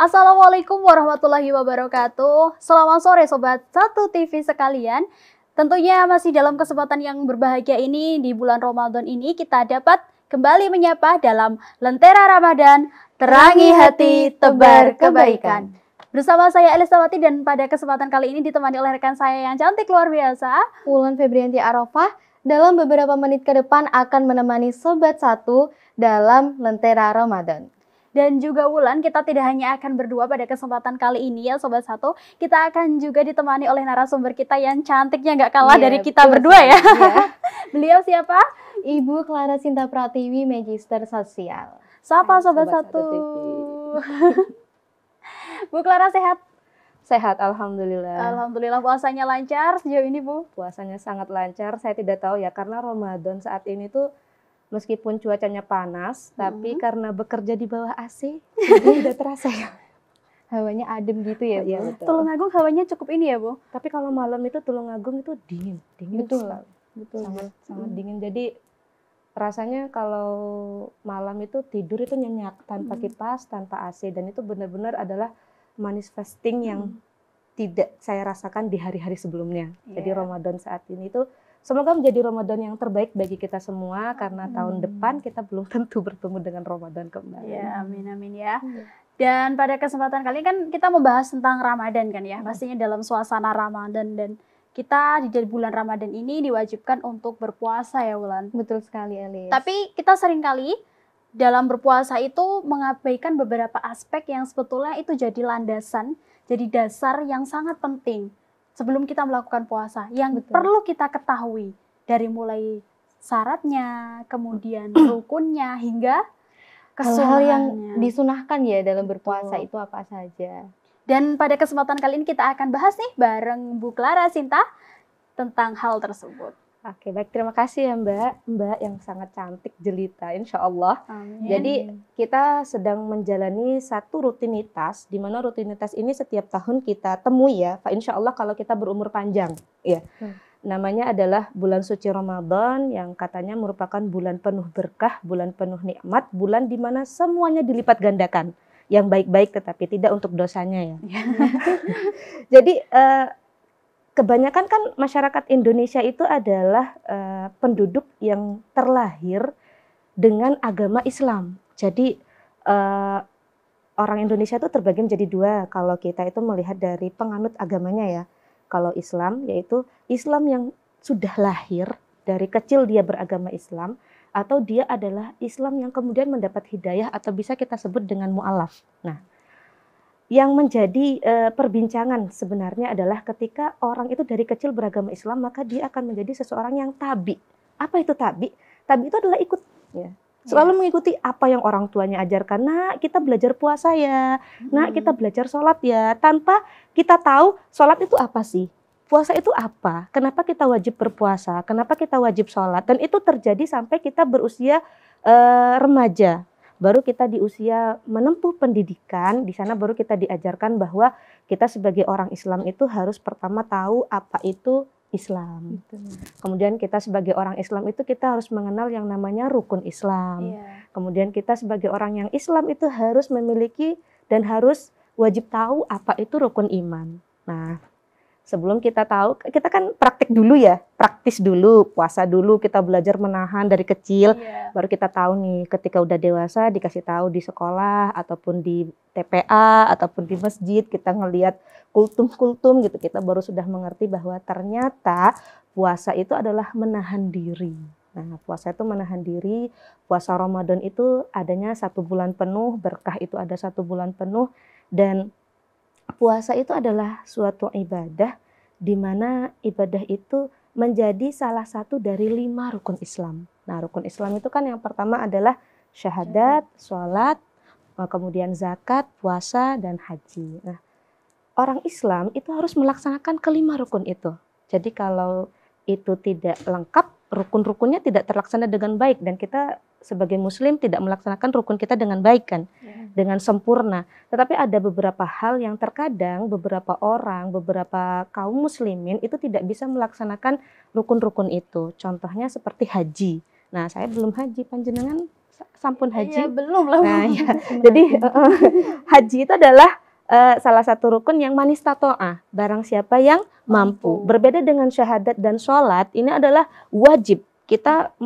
Assalamualaikum warahmatullahi wabarakatuh. Selamat sore Sobat Satu TV sekalian. Tentunya masih dalam kesempatan yang berbahagia ini di bulan Ramadan ini kita dapat kembali menyapa dalam Lentera Ramadan, Terangi Hati, Tebar Kebaikan. Bersama saya Elisawati dan pada kesempatan kali ini ditemani oleh rekan saya yang cantik luar biasa, Wulan Febrianti Arafah. Dalam beberapa menit ke depan akan menemani Sobat Satu dalam Lentera Ramadan. Dan juga Wulan, kita tidak hanya akan berdua pada kesempatan kali ini ya Sobat Satu, kita akan juga ditemani oleh narasumber kita yang cantiknya nggak kalah dari kita berdua ya. Beliau siapa? Ibu Clara Sinta Pratiwi, Magister Sosial. Siapa Sobat Satu? Bu Clara sehat? Sehat, alhamdulillah. Alhamdulillah, puasanya lancar sejauh ini Bu? Puasanya sangat lancar, saya tidak tahu ya karena Ramadan saat ini tuh meskipun cuacanya panas, tapi karena bekerja di bawah AC, jadi tidak terasa ya. Hawanya adem gitu ya Bu? Iya, betul. Tulungagung hawanya cukup ini ya Bu? Tapi kalau malam itu Tulungagung itu dingin Betul. sekali. Betul. Sangat dingin. Jadi rasanya kalau malam itu tidur itu nyenyak tanpa kipas, tanpa AC, dan itu benar-benar adalah manifesting yang tidak saya rasakan di hari-hari sebelumnya. Jadi Ramadan saat ini tuh semoga menjadi Ramadan yang terbaik bagi kita semua karena tahun depan kita belum tentu bertemu dengan Ramadan kembali. Ya, amin amin ya. Dan pada kesempatan kali ini kan kita membahas tentang Ramadan kan ya. Pastinya dalam suasana Ramadan dan kita di bulan Ramadan ini diwajibkan untuk berpuasa ya Wulan. Betul sekali Elis. Tapi kita seringkali dalam berpuasa itu mengabaikan beberapa aspek yang sebetulnya itu jadi landasan, jadi dasar yang sangat penting sebelum kita melakukan puasa, yang perlu kita ketahui dari mulai syaratnya, kemudian rukunnya hingga hal-hal yang disunahkan ya dalam berpuasa itu apa saja. Dan pada kesempatan kali ini kita akan bahas nih bareng Bu Clara Sinta tentang hal tersebut. Oke, baik, terima kasih ya Mbak yang sangat cantik jelita, insya Allah. Amin. Jadi kita sedang menjalani satu rutinitas, di mana rutinitas ini setiap tahun kita temui ya, insya Allah kalau kita berumur panjang, ya. Namanya adalah bulan suci Ramadan yang katanya merupakan bulan penuh berkah, bulan penuh nikmat, bulan di mana semuanya dilipat gandakan, yang baik-baik tetapi tidak untuk dosanya ya. Jadi kebanyakan kan masyarakat Indonesia itu adalah penduduk yang terlahir dengan agama Islam. Jadi orang Indonesia itu terbagi menjadi dua kalau kita itu melihat dari penganut agamanya ya. Kalau Islam yaitu Islam yang sudah lahir dari kecil dia beragama Islam, atau dia adalah Islam yang kemudian mendapat hidayah atau bisa kita sebut dengan mu'alaf. Nah, yang menjadi perbincangan sebenarnya adalah ketika orang itu dari kecil beragama Islam, maka dia akan menjadi seseorang yang tabi. Apa itu tabi? Tabi itu adalah ikut, ya. Selalu mengikuti apa yang orang tuanya ajarkan. Nah, kita belajar puasa ya. Nah, kita belajar sholat ya. Tanpa kita tahu sholat itu apa sih? Puasa itu apa? Kenapa kita wajib berpuasa? Kenapa kita wajib sholat? Dan itu terjadi sampai kita berusia remaja. Baru kita di usia menempuh pendidikan, di sana baru kita diajarkan bahwa kita sebagai orang Islam itu harus pertama tahu apa itu Islam. Kemudian kita sebagai orang Islam itu kita harus mengenal yang namanya rukun Islam. Kemudian kita sebagai orang yang Islam itu harus memiliki dan harus wajib tahu apa itu rukun iman. Nah, sebelum kita tahu, kita kan praktik dulu ya, praktis dulu, puasa dulu, kita belajar menahan dari kecil, baru kita tahu nih ketika udah dewasa dikasih tahu di sekolah ataupun di TPA ataupun di masjid, kita ngelihat kultum-kultum gitu, kita baru sudah mengerti bahwa ternyata puasa itu adalah menahan diri. Nah, puasa itu menahan diri, puasa Ramadan itu adanya 1 bulan penuh, berkah itu ada 1 bulan penuh, dan puasa itu adalah suatu ibadah di mana ibadah itu menjadi salah satu dari 5 rukun Islam. Nah, rukun Islam itu kan yang pertama adalah syahadat, sholat, kemudian zakat, puasa, dan haji. Nah, orang Islam itu harus melaksanakan kelima rukun itu. Jadi kalau itu tidak lengkap, rukun-rukunnya tidak terlaksana dengan baik, dan kita sebagai muslim tidak melaksanakan rukun kita dengan baik kan, dengan sempurna. Tetapi ada beberapa hal yang terkadang beberapa orang, beberapa kaum muslimin itu tidak bisa melaksanakan rukun-rukun itu. Contohnya seperti haji. Nah, saya belum haji, panjenengan sampun Iya, haji? belum lah. Nah, ya. Jadi haji itu adalah salah satu rukun yang man istato'a, barang siapa yang mampu. Berbeda dengan syahadat dan sholat, ini adalah wajib. Kita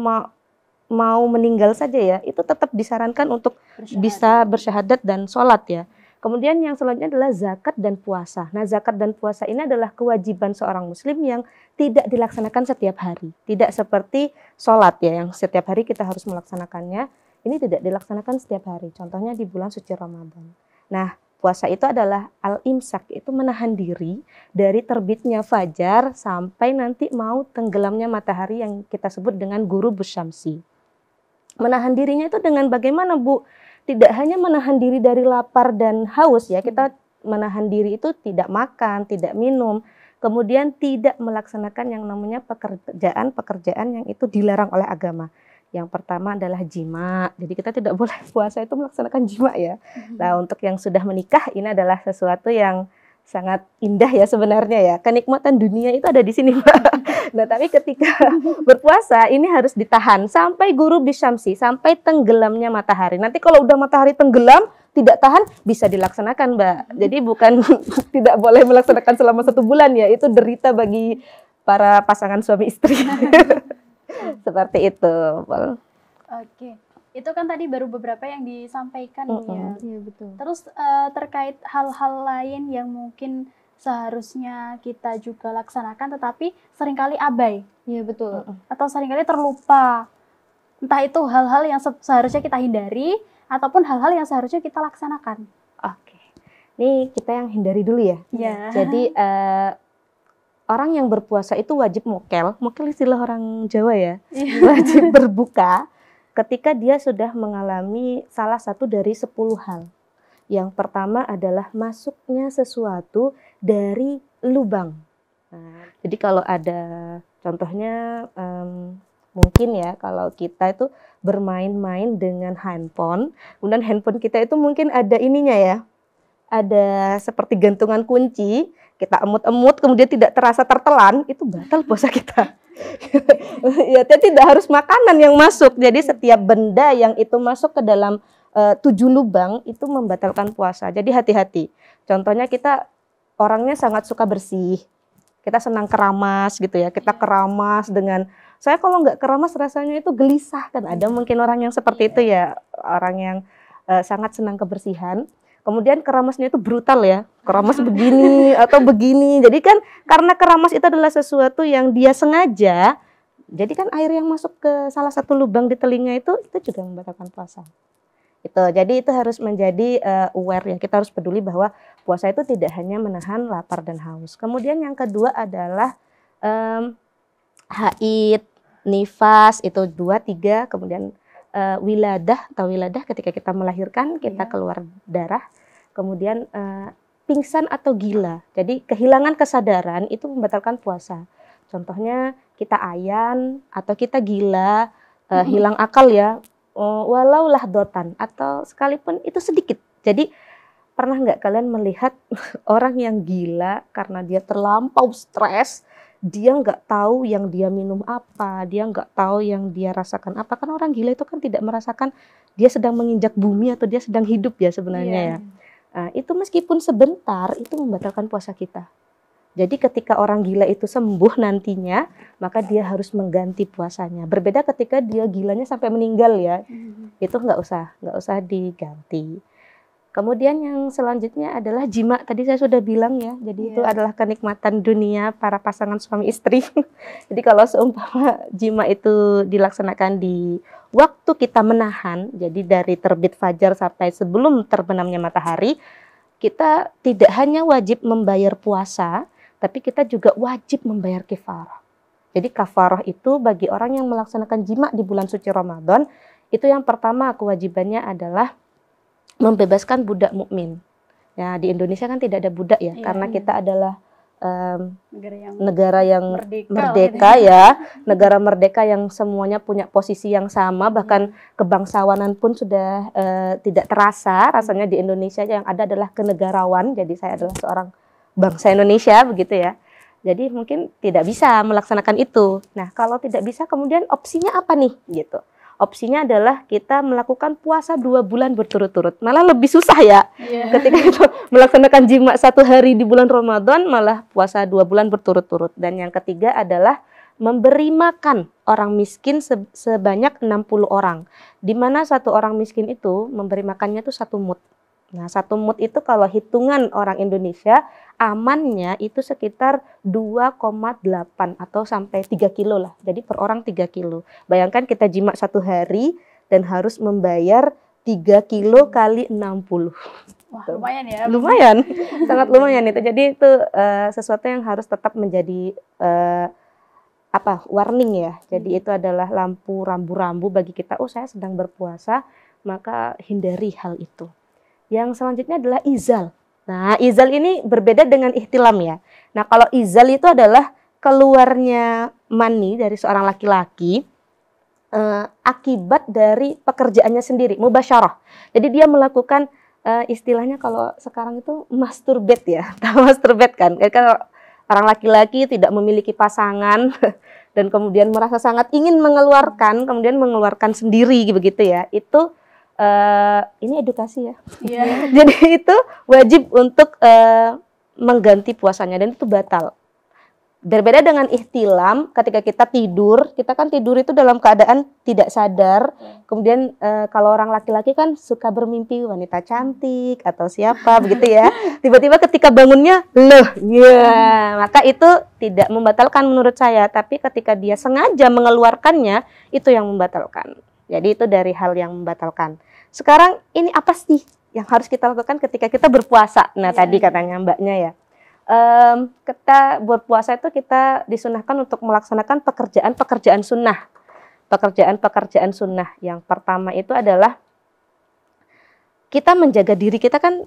mau meninggal saja ya, itu tetap disarankan untuk bisa bersyahadat dan sholat ya. Kemudian yang selanjutnya adalah zakat dan puasa. Nah, zakat dan puasa ini adalah kewajiban seorang muslim yang tidak dilaksanakan setiap hari. Tidak seperti sholat ya, yang setiap hari kita harus melaksanakannya. Ini tidak dilaksanakan setiap hari. Contohnya di bulan suci Ramadan. Nah, puasa itu adalah al-imsak, itu menahan diri dari terbitnya fajar sampai nanti mau tenggelamnya matahari yang kita sebut dengan ghurubus syamsi. Menahan dirinya itu dengan bagaimana, Bu? Tidak hanya menahan diri dari lapar dan haus ya, kita menahan diri itu tidak makan, tidak minum, kemudian tidak melaksanakan yang namanya pekerjaan yang itu dilarang oleh agama. Yang pertama adalah jima. Jadi kita tidak boleh puasa itu melaksanakan jima ya. Nah, untuk yang sudah menikah ini adalah sesuatu yang sangat indah ya sebenarnya ya. Kenikmatan dunia itu ada di sini, Mbak. Nah, tapi ketika berpuasa ini harus ditahan sampai ghurubus syamsi, sampai tenggelamnya matahari. Nanti kalau udah matahari tenggelam, tidak tahan, bisa dilaksanakan, Mbak. Jadi bukan tidak boleh melaksanakan selama 1 bulan ya. Itu derita bagi para pasangan suami istri. Seperti itu. Oke. Itu kan tadi baru beberapa yang disampaikan ya. Iya, betul. Terus terkait hal-hal lain yang mungkin seharusnya kita juga laksanakan tetapi seringkali abai. Iya, betul. Atau seringkali terlupa. Entah itu hal-hal yang seharusnya kita hindari ataupun hal-hal yang seharusnya kita laksanakan. Oke. Ini kita yang hindari dulu ya. Iya. Jadi orang yang berpuasa itu wajib mokel. Mokel istilah orang Jawa ya. Wajib berbuka ketika dia sudah mengalami salah satu dari 10 hal. Yang pertama adalah masuknya sesuatu dari lubang. Nah, jadi kalau ada contohnya mungkin ya kalau kita itu bermain-main dengan handphone, kemudian handphone kita itu mungkin ada ininya ya, ada seperti gantungan kunci, kita emut-emut kemudian tidak terasa tertelan, itu batal puasa kita. Ya, tidak harus makanan yang masuk. Jadi setiap benda yang itu masuk ke dalam 7 lubang itu membatalkan puasa. Jadi hati-hati. Contohnya kita orangnya sangat suka bersih. Kita senang keramas gitu ya. Kita keramas dengan, saya kalau nggak keramas rasanya itu gelisah kan. Ada mungkin orang yang seperti itu ya. Orang yang sangat senang kebersihan. Kemudian keramasnya itu brutal ya, keramas begini atau begini. Jadi kan karena keramas itu adalah sesuatu yang dia sengaja, jadi kan air yang masuk ke salah satu lubang di telinga itu juga membatalkan puasa. Jadi itu harus menjadi aware ya, kita harus peduli bahwa puasa itu tidak hanya menahan lapar dan haus. Kemudian yang kedua adalah haid, nifas itu 2, 3, kemudian wiladah atau wiladah ketika kita melahirkan, kita keluar darah, kemudian pingsan atau gila. Jadi kehilangan kesadaran itu membatalkan puasa. Contohnya kita ayan atau kita gila, hilang akal ya, walau lahdotan atau sekalipun itu sedikit. Jadi pernah nggak kalian melihat orang yang gila karena dia terlampau stres, dia nggak tahu yang dia minum apa, dia nggak tahu yang dia rasakan apa. Kan orang gila itu kan tidak merasakan dia sedang menginjak bumi atau dia sedang hidup ya sebenarnya ya. Nah, itu meskipun sebentar itu membatalkan puasa kita. Jadi ketika orang gila itu sembuh nantinya, maka dia harus mengganti puasanya. Berbeda ketika dia gilanya sampai meninggal ya, itu nggak usah diganti. Kemudian yang selanjutnya adalah jima. Tadi saya sudah bilang ya, jadi itu adalah kenikmatan dunia para pasangan suami istri. Jadi kalau seumpama jima itu dilaksanakan di waktu kita menahan, jadi dari terbit fajar sampai sebelum terbenamnya matahari, kita tidak hanya wajib membayar puasa, tapi kita juga wajib membayar kafarah. Jadi kafarah itu bagi orang yang melaksanakan jima di bulan suci Ramadan, itu yang pertama kewajibannya adalah membebaskan budak mukmin. Ya, di Indonesia kan tidak ada budak ya, karena kita adalah negara yang merdeka ya, negara merdeka yang semuanya punya posisi yang sama, bahkan kebangsawanan pun sudah tidak terasa. Rasanya di Indonesia yang ada adalah kenegarawan. Jadi saya adalah seorang bangsa Indonesia begitu ya. Jadi mungkin tidak bisa melaksanakan itu. Nah, kalau tidak bisa kemudian opsinya apa nih gitu. opsinya adalah kita melakukan puasa 2 bulan berturut-turut. Malah lebih susah ya. Ketika kita melaksanakan jima 1 hari di bulan Ramadan, malah puasa 2 bulan berturut-turut. Dan yang ketiga adalah memberi makan orang miskin sebanyak 60 orang. Di mana 1 orang miskin itu memberi makannya itu 1 mud. Nah, 1 mud itu kalau hitungan orang Indonesia, amannya itu sekitar 2,8 atau sampai 3 kilo lah. Jadi per orang 3 kilo. Bayangkan kita jima 1 hari dan harus membayar 3 kilo kali 60. Wah, lumayan ya. Lumayan, sangat lumayan itu. Jadi itu sesuatu yang harus tetap menjadi warning ya. Jadi itu adalah lampu rambu-rambu bagi kita. Oh, saya sedang berpuasa, maka hindari hal itu. Yang selanjutnya adalah izal. Nah, izal ini berbeda dengan ihtilam ya. Nah, kalau izal itu adalah keluarnya mani dari seorang laki-laki akibat dari pekerjaannya sendiri, mubasyarah. Jadi dia melakukan istilahnya kalau sekarang itu masturbate ya. Tahu masturbate kan? Kalau orang laki-laki tidak memiliki pasangan dan kemudian merasa sangat ingin mengeluarkan, kemudian mengeluarkan sendiri begitu ya. Itu ini edukasi ya. Jadi itu wajib untuk mengganti puasanya dan itu batal. Berbeda dengan ihtilam, ketika kita tidur, kita kan tidur itu dalam keadaan tidak sadar. Kemudian kalau orang laki-laki kan suka bermimpi wanita cantik atau siapa begitu ya. Tiba-tiba ketika bangunnya, maka itu tidak membatalkan menurut saya. Tapi ketika dia sengaja mengeluarkannya, itu yang membatalkan. Jadi itu dari hal yang membatalkan. Sekarang ini apa sih yang harus kita lakukan ketika kita berpuasa? Nah tadi katanya mbaknya ya. Kita berpuasa itu kita disunahkan untuk melaksanakan pekerjaan-pekerjaan sunnah. Pekerjaan-pekerjaan sunnah. Yang pertama itu adalah kita menjaga diri kita kan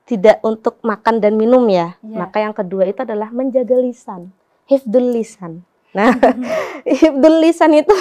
tidak untuk makan dan minum ya. Maka yang kedua itu adalah menjaga lisan. Hifdzul lisan. Nah, hifdzul lisan itu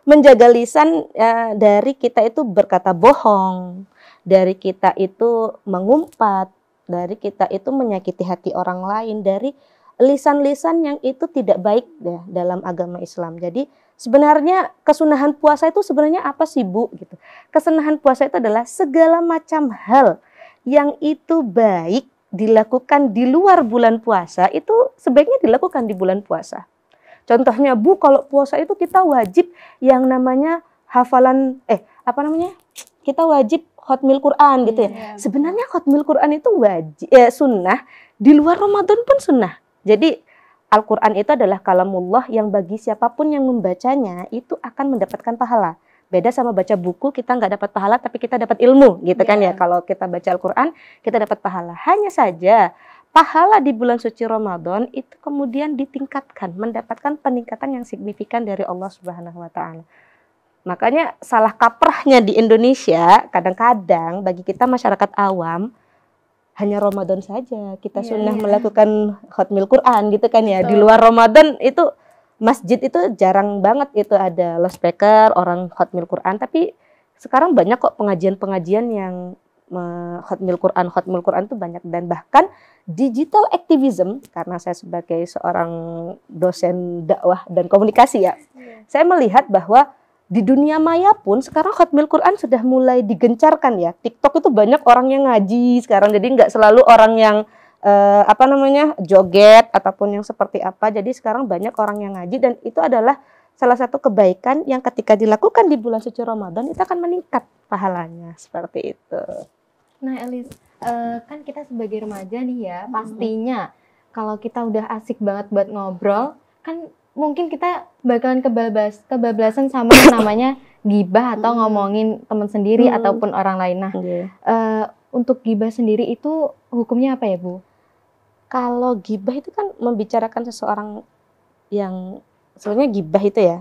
menjaga lisan dari kita itu berkata bohong, dari kita itu mengumpat, dari kita itu menyakiti hati orang lain, dari lisan-lisan yang itu tidak baik ya, dalam agama Islam. Jadi sebenarnya kesunahan puasa itu sebenarnya apa sih Bu? Gitu. Kesunahan puasa itu adalah segala macam hal yang itu baik dilakukan di luar bulan puasa itu sebaiknya dilakukan di bulan puasa. Contohnya Bu, kalau puasa itu kita wajib yang namanya hafalan, kita wajib khatmil Quran gitu ya. Sebenarnya khatmil Quran itu wajib, sunnah, di luar Ramadan pun sunnah. Jadi Al-Quran itu adalah kalamullah yang bagi siapapun yang membacanya itu akan mendapatkan pahala. Beda sama baca buku, kita nggak dapat pahala tapi kita dapat ilmu gitu kan ya. Kalau kita baca Al-Quran, kita dapat pahala. Hanya saja pahala di bulan suci Ramadan itu kemudian ditingkatkan, mendapatkan peningkatan yang signifikan dari Allah Subhanahu wa taala. Makanya salah kaprahnya di Indonesia kadang-kadang bagi kita masyarakat awam hanya Ramadan saja kita sunnah melakukan khatmil Quran gitu kan ya. Di luar Ramadan itu masjid itu jarang banget itu ada loudspeaker orang khatmil Quran, tapi sekarang banyak kok pengajian-pengajian yang khatmil Quran itu banyak. Dan bahkan digital activism, karena saya sebagai seorang dosen dakwah dan komunikasi ya, saya melihat bahwa di dunia maya pun sekarang khatmil Quran sudah mulai digencarkan ya. TikTok itu banyak orang yang ngaji sekarang, jadi nggak selalu orang yang joget ataupun yang seperti apa. Jadi sekarang banyak orang yang ngaji dan itu adalah salah satu kebaikan yang ketika dilakukan di bulan suci Ramadan itu akan meningkat pahalanya seperti itu. Nah Elis, kan kita sebagai remaja nih ya, pastinya kalau kita udah asik banget buat ngobrol, kan mungkin kita bakalan kebablasan sama yang namanya gibah atau ngomongin teman sendiri ataupun orang lain. Nah, untuk gibah sendiri itu hukumnya apa ya Bu? Kalau gibah itu kan membicarakan seseorang yang sebenarnya gibah itu ya,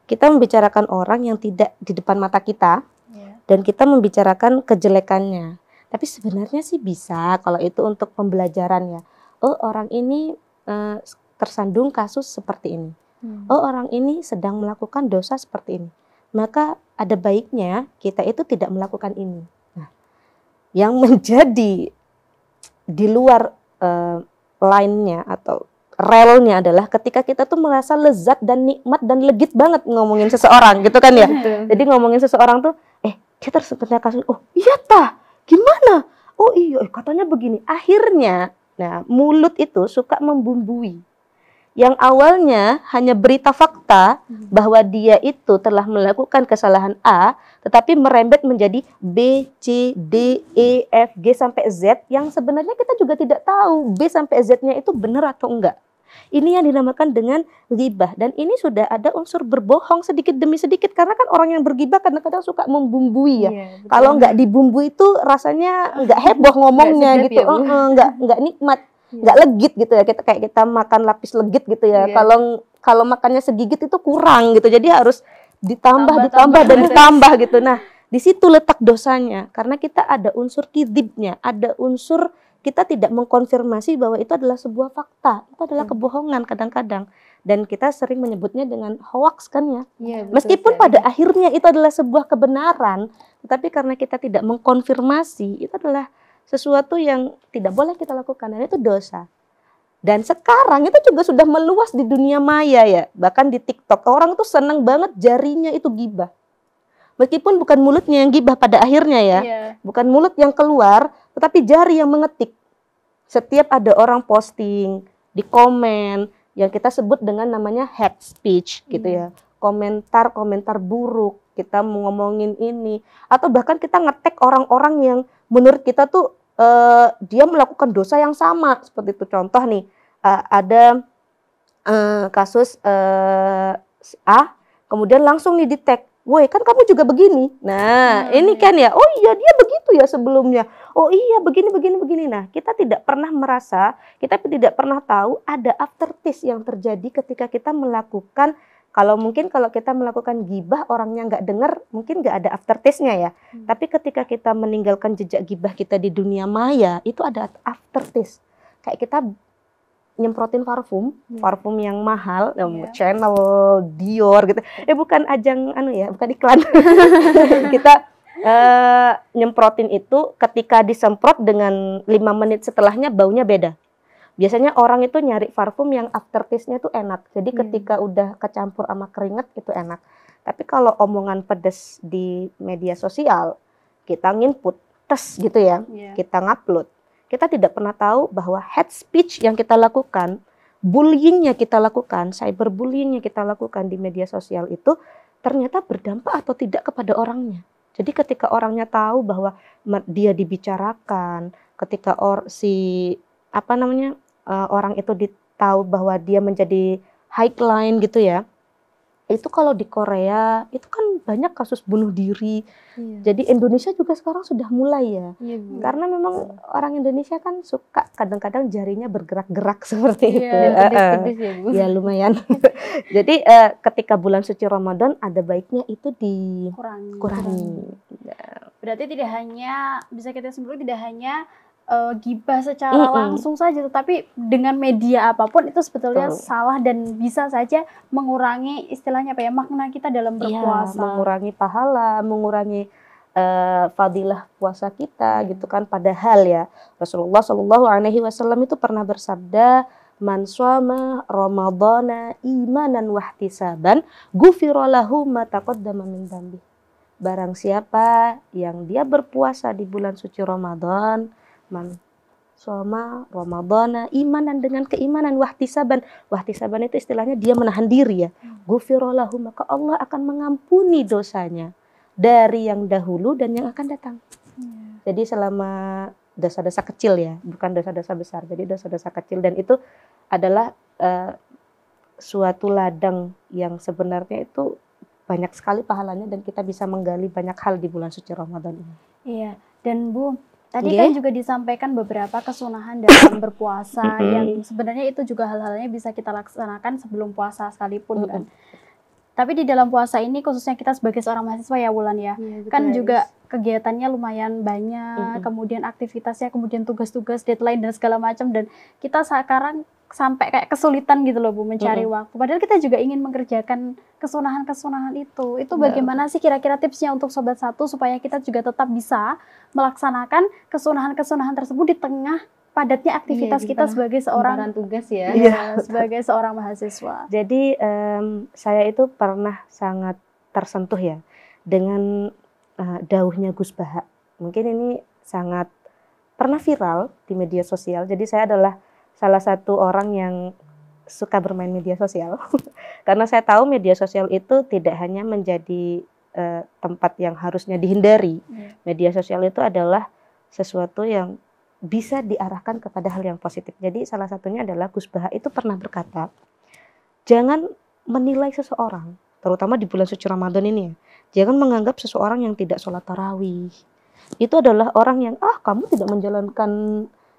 kita membicarakan orang yang tidak di depan mata kita dan kita membicarakan kejelekannya. Tapi sebenarnya sih bisa kalau itu untuk pembelajaran ya. Oh orang ini tersandung kasus seperti ini. Oh orang ini sedang melakukan dosa seperti ini. Maka ada baiknya kita itu tidak melakukan ini. Nah, yang menjadi di luar line-nya atau relnya adalah ketika kita tuh merasa lezat dan nikmat dan legit banget ngomongin seseorang gitu kan ya. Jadi ngomongin seseorang tuh, dia terus kasus, oh iya tah, gimana? Oh iya, katanya begini. Akhirnya, nah mulut itu suka membumbui. Yang awalnya hanya berita fakta bahwa dia itu telah melakukan kesalahan A, tetapi merembet menjadi B, C, D, E, F, G sampai Z, yang sebenarnya kita juga tidak tahu B sampai Z-nya itu benar atau enggak. Ini yang dinamakan dengan ghibah, dan ini sudah ada unsur berbohong sedikit demi sedikit, karena kan orang yang berghibah kadang-kadang suka membumbui ya. Kalau nggak dibumbui itu rasanya nggak heboh ngomongnya gitu, nggak nikmat. Nggak legit gitu ya, kayak kita makan lapis legit gitu ya. Kalau makannya segigit itu kurang gitu, jadi harus ditambah dan ditambah gitu. Nah, di situ letak dosanya, karena kita ada unsur kidibnya, ada unsur kita tidak mengkonfirmasi bahwa itu adalah sebuah fakta, itu adalah kebohongan kadang-kadang, dan kita sering menyebutnya dengan hoax kan ya. Meskipun pada akhirnya itu adalah sebuah kebenaran, tetapi karena kita tidak mengkonfirmasi, itu adalah sesuatu yang tidak boleh kita lakukan, dan itu dosa. Dan sekarang itu juga sudah meluas di dunia maya ya, bahkan di TikTok orang tuh senang banget jarinya itu gibah. Meskipun bukan mulutnya yang gibah pada akhirnya ya, bukan mulut yang keluar, tetapi jari yang mengetik. Setiap ada orang posting di komen yang kita sebut dengan namanya hate speech gitu ya, komentar buruk, kita mau ngomongin ini, atau bahkan kita ngetek orang-orang yang menurut kita tuh dia melakukan dosa yang sama. Seperti itu contoh nih, ada kasus A, kemudian langsung nih di tag, woi kan kamu juga begini. Nah ini kan ya, oh iya dia begitu ya sebelumnya, oh iya begini. Nah kita tidak pernah merasa, kita tidak pernah tahu ada aftertaste yang terjadi ketika kita melakukan. Kalau kita melakukan gibah, orangnya nggak dengar, mungkin nggak ada aftertaste-nya ya. Tapi ketika kita meninggalkan jejak gibah kita di dunia maya, itu ada aftertaste. Kayak kita nyemprotin parfum yang mahal, Chanel, Dior gitu. Bukan ajang bukan iklan. Kita nyemprotin itu, ketika disemprot dengan 5 menit setelahnya baunya beda. Biasanya orang itu nyari parfum yang aftertaste-nya tuh enak. Jadi ketika udah kecampur sama keringat itu enak. Tapi kalau omongan pedas di media sosial, kita nginput, tes gitu ya, kita ngupload. Kita tidak pernah tahu bahwa hate speech yang kita lakukan, bullying-nya kita lakukan, cyberbullying-nya kita lakukan di media sosial itu ternyata berdampak atau tidak kepada orangnya. Jadi ketika orangnya tahu bahwa dia dibicarakan, ketika orang itu tahu bahwa dia menjadi highline gitu ya. Itu kalau di Korea itu kan banyak kasus bunuh diri. Jadi Indonesia juga sekarang sudah mulai ya. Karena memang orang Indonesia kan suka kadang-kadang jarinya bergerak-gerak seperti itu. Pedis-pedis ya Bu. Ya lumayan. Jadi ketika bulan suci Ramadan ada baiknya itu dikurangi. Berarti tidak hanya, bisa kita simpulkan tidak hanya gibah secara langsung saja, tetapi dengan media apapun itu sebetulnya salah dan bisa saja mengurangi istilahnya makna kita dalam berpuasa, mengurangi pahala, mengurangi fadilah puasa kita gitu kan. Padahal ya Rasulullah SAW itu pernah bersabda, man shoma ramadhana imanan wahtisaban ghufira lahu ma taqaddama min dzambi. Barang siapa yang dia berpuasa di bulan suci Ramadan, man shoma ramadhana imanan, dengan keimanan, wahtisaban itu istilahnya dia menahan diri ya, ghufira lahu, maka Allah akan mengampuni dosanya dari yang dahulu dan yang akan datang. Jadi selama dosa-dosa kecil ya, bukan dosa-dosa besar, jadi dosa-dosa kecil, dan itu adalah suatu ladang yang sebenarnya itu banyak sekali pahalanya, dan kita bisa menggali banyak hal di bulan suci Ramadan ini. Iya, dan Bu, tadi kan juga disampaikan beberapa kesunahan dalam berpuasa yang sebenarnya itu juga hal-halnya bisa kita laksanakan sebelum puasa sekalipun kan. Tapi di dalam puasa ini khususnya kita sebagai seorang mahasiswa ya Wulan ya, kan juga kegiatannya lumayan banyak, kemudian aktivitasnya, kemudian tugas-tugas, deadline dan segala macam, dan kita sekarang sampai kayak kesulitan gitu loh Bu mencari waktu. Padahal kita juga ingin mengerjakan kesunahan-kesunahan itu. Itu bagaimana sih kira-kira tipsnya untuk Sobat Satu supaya kita juga tetap bisa melaksanakan kesunahan-kesunahan tersebut di tengah padatnya aktivitas Iya, di kita tengah sebagai seorang Lembaran tugas ya. sebagai seorang mahasiswa. Jadi saya itu pernah sangat tersentuh ya dengan dauhnya Gus Baha. Mungkin ini sangat pernah viral di media sosial. Jadi saya adalah salah satu orang yang suka bermain media sosial. Karena saya tahu media sosial itu tidak hanya menjadi tempat yang harusnya dihindari. Media sosial itu adalah sesuatu yang bisa diarahkan kepada hal yang positif. Jadi salah satunya adalah Gus Baha itu pernah berkata, jangan menilai seseorang, terutama di bulan suci Ramadan ini ya. Jangan menganggap seseorang yang tidak sholat tarawih itu adalah orang yang kamu tidak menjalankan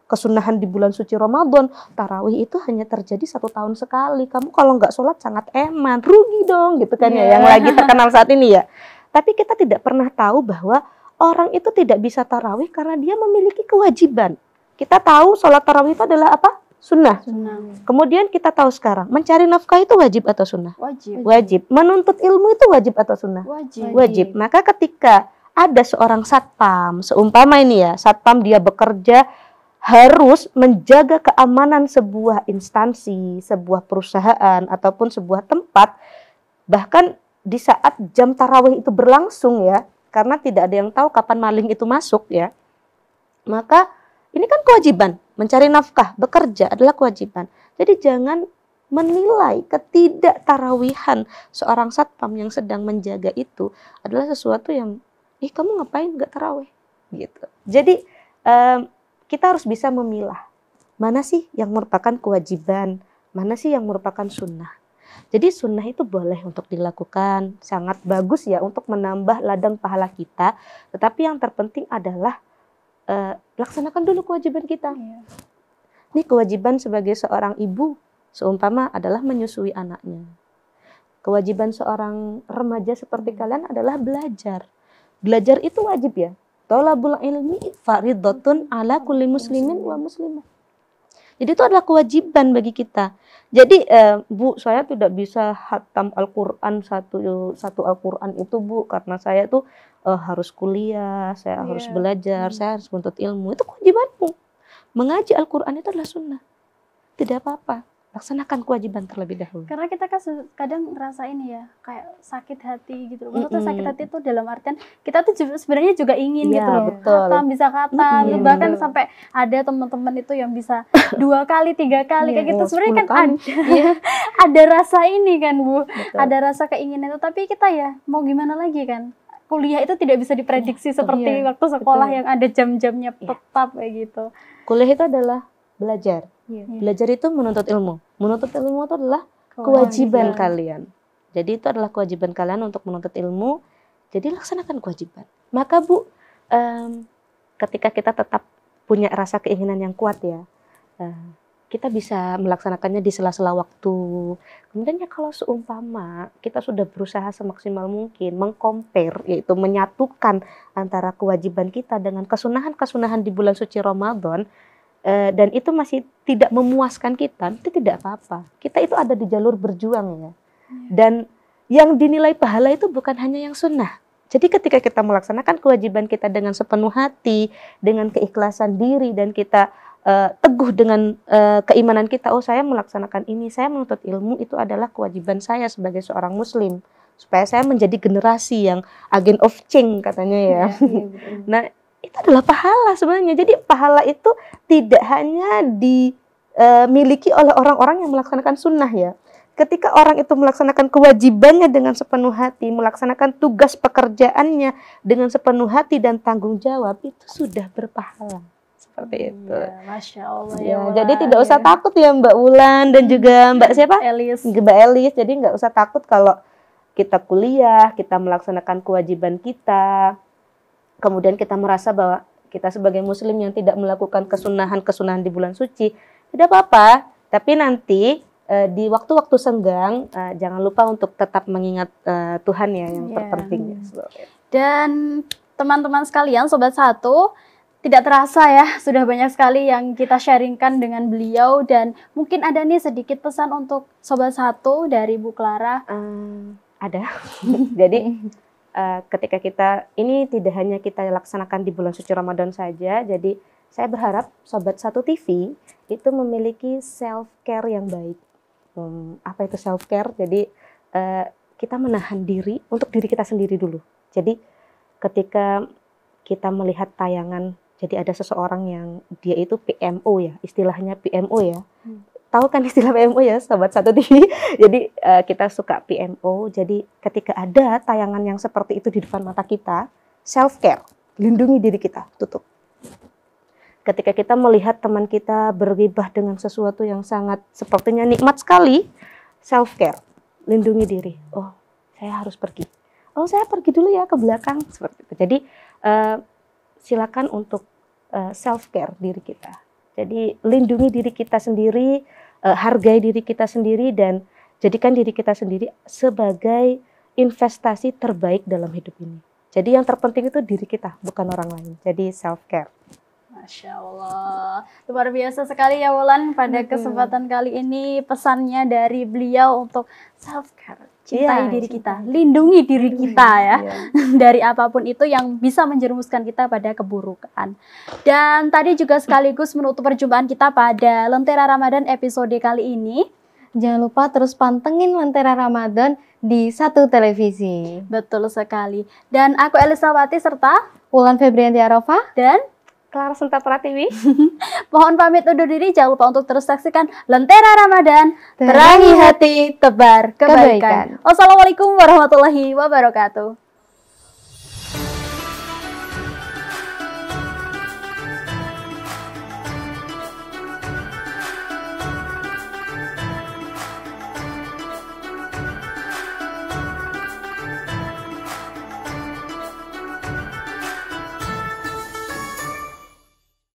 kesunahan di bulan suci Ramadan. Tarawih itu hanya terjadi 1 tahun sekali. Kamu kalau nggak sholat sangat eman, rugi dong gitu kan ya. Yang lagi terkenal saat ini ya. Tapi kita tidak pernah tahu bahwa orang itu tidak bisa tarawih karena dia memiliki kewajiban. Kita tahu sholat tarawih itu adalah apa? Sunnah. Kemudian kita tahu sekarang, mencari nafkah itu wajib atau sunnah? Wajib. Menuntut ilmu itu wajib atau sunnah? Wajib. Maka ketika ada seorang satpam, seumpama ini ya, satpam dia bekerja harus menjaga keamanan sebuah instansi, sebuah perusahaan, ataupun sebuah tempat, bahkan di saat jam tarawih itu berlangsung ya, karena tidak ada yang tahu kapan maling itu masuk ya, maka ini kan kewajiban, mencari nafkah, bekerja adalah kewajiban. Jadi jangan menilai ketidaktarawihan seorang satpam yang sedang menjaga itu adalah sesuatu yang, kamu ngapain nggak tarawih? Gitu. Jadi kita harus bisa memilah mana sih yang merupakan kewajiban, mana sih yang merupakan sunnah. Jadi sunnah itu boleh untuk dilakukan, sangat bagus ya untuk menambah ladang pahala kita. Tetapi yang terpenting adalah laksanakan dulu kewajiban kita. Ini kewajiban sebagai seorang ibu, seumpama adalah menyusui anaknya. Kewajiban seorang remaja seperti kalian adalah belajar. Belajar itu wajib ya. Thalabul ilmi fardhatun ala kulli muslimin wa muslimah. Jadi itu adalah kewajiban bagi kita. Jadi Bu, saya tidak bisa khatam Al-Quran satu Al-Quran itu Bu, karena saya tuh harus kuliah, saya harus belajar, saya harus menuntut ilmu. Itu kewajibanmu. Mengaji Al-Quran itu adalah sunnah. Tidak apa-apa. Laksanakan kewajiban terlebih dahulu. Karena kita kan kadang ngerasa ini ya, kayak sakit hati gitu. Maksudnya sakit hati itu dalam artian kita tuh sebenarnya juga ingin gitu loh. Betul. Bisa khatam, bahkan sampai ada teman-teman itu yang bisa 2 kali, 3 kali kayak gitu. Sebenarnya kan ada rasa ini kan Bu, ada rasa keinginan itu. Tapi kita ya mau gimana lagi kan? Kuliah itu tidak bisa diprediksi seperti waktu sekolah yang ada jam-jamnya tetap kayak gitu. Kuliah itu adalah belajar. Belajar itu menuntut ilmu. Menuntut ilmu itu adalah kewajiban kalian. Jadi itu adalah kewajiban kalian untuk menuntut ilmu. Jadi laksanakan kewajiban. Maka Bu, ketika kita tetap punya rasa keinginan yang kuat ya, kita bisa melaksanakannya di sela-sela waktu. Kemudian ya kalau seumpama kita sudah berusaha semaksimal mungkin mengcompare, yaitu menyatukan antara kewajiban kita dengan kesunahan-kesunahan di bulan suci Ramadan, dan itu masih tidak memuaskan kita, itu tidak apa-apa. Kita itu ada di jalur berjuang ya. Dan yang dinilai pahala itu bukan hanya yang sunnah. Jadi ketika kita melaksanakan kewajiban kita dengan sepenuh hati, dengan keikhlasan diri, dan kita teguh dengan keimanan kita, saya melaksanakan ini, saya menuntut ilmu, itu adalah kewajiban saya sebagai seorang muslim. Supaya saya menjadi generasi yang agent of change katanya ya. Nah, itu adalah pahala sebenarnya. Jadi pahala itu tidak hanya dimiliki oleh orang-orang yang melaksanakan sunnah ya. Ketika orang itu melaksanakan kewajibannya dengan sepenuh hati, melaksanakan tugas pekerjaannya dengan sepenuh hati dan tanggung jawab, itu sudah berpahala. Seperti itu. Masya Allah ya. Jadi tidak usah takut ya Mbak Wulan dan juga Mbak siapa? Mbak Elis. Jadi nggak usah takut kalau kita kuliah, kita melaksanakan kewajiban kita, kemudian kita merasa bahwa kita sebagai muslim yang tidak melakukan kesunahan-kesunahan di bulan suci, tidak apa-apa. Tapi nanti di waktu-waktu senggang, jangan lupa untuk tetap mengingat Tuhan ya yang terpenting. Dan teman-teman sekalian, Sobat Satu, tidak terasa ya, sudah banyak sekali yang kita sharingkan dengan beliau. Dan mungkin ada nih sedikit pesan untuk Sobat Satu dari Bu Clara. Ada. Jadi ketika kita ini tidak hanya kita laksanakan di bulan suci Ramadan saja, jadi Saya berharap Sobat Satu TV itu memiliki self care yang baik. Apa itu self care? Jadi kita menahan diri untuk diri kita sendiri dulu. Jadi ketika kita melihat tayangan, jadi ada seseorang yang dia itu PMO ya, istilahnya PMO ya. Tahu kan istilah PMO ya, Sobat Satu TV? Jadi kita suka PMO. Jadi ketika ada tayangan yang seperti itu di depan mata kita, self care, lindungi diri kita, tutup. Ketika kita melihat teman kita bergibah dengan sesuatu yang sangat sepertinya nikmat sekali, self care, lindungi diri. Oh, saya harus pergi. Oh, saya pergi dulu ya ke belakang, seperti itu. Jadi silakan untuk self care diri kita. Jadi lindungi diri kita sendiri, hargai diri kita sendiri, dan jadikan diri kita sendiri sebagai investasi terbaik dalam hidup ini. Jadi yang terpenting itu diri kita, bukan orang lain. Jadi self care. Masya Allah, luar biasa sekali ya Wulan pada kesempatan kali ini, pesannya dari beliau untuk self care, cintai diri kita, lindungi diri kita ya, dari apapun itu yang bisa menjerumuskan kita pada keburukan. Dan tadi juga sekaligus menutup perjumpaan kita pada Lentera Ramadan episode kali ini. Jangan lupa terus pantengin Lentera Ramadan di Satu Televisi. Betul sekali. Dan aku Elisawati serta Wulan Febrianti Arafah dan Clara Sinta Pratiwi. Mohon pamit undur diri, jangan lupa untuk terus saksikan Lentera Ramadan, terangi hati, tebar kebaikan. Wassalamualaikum warahmatullahi wabarakatuh.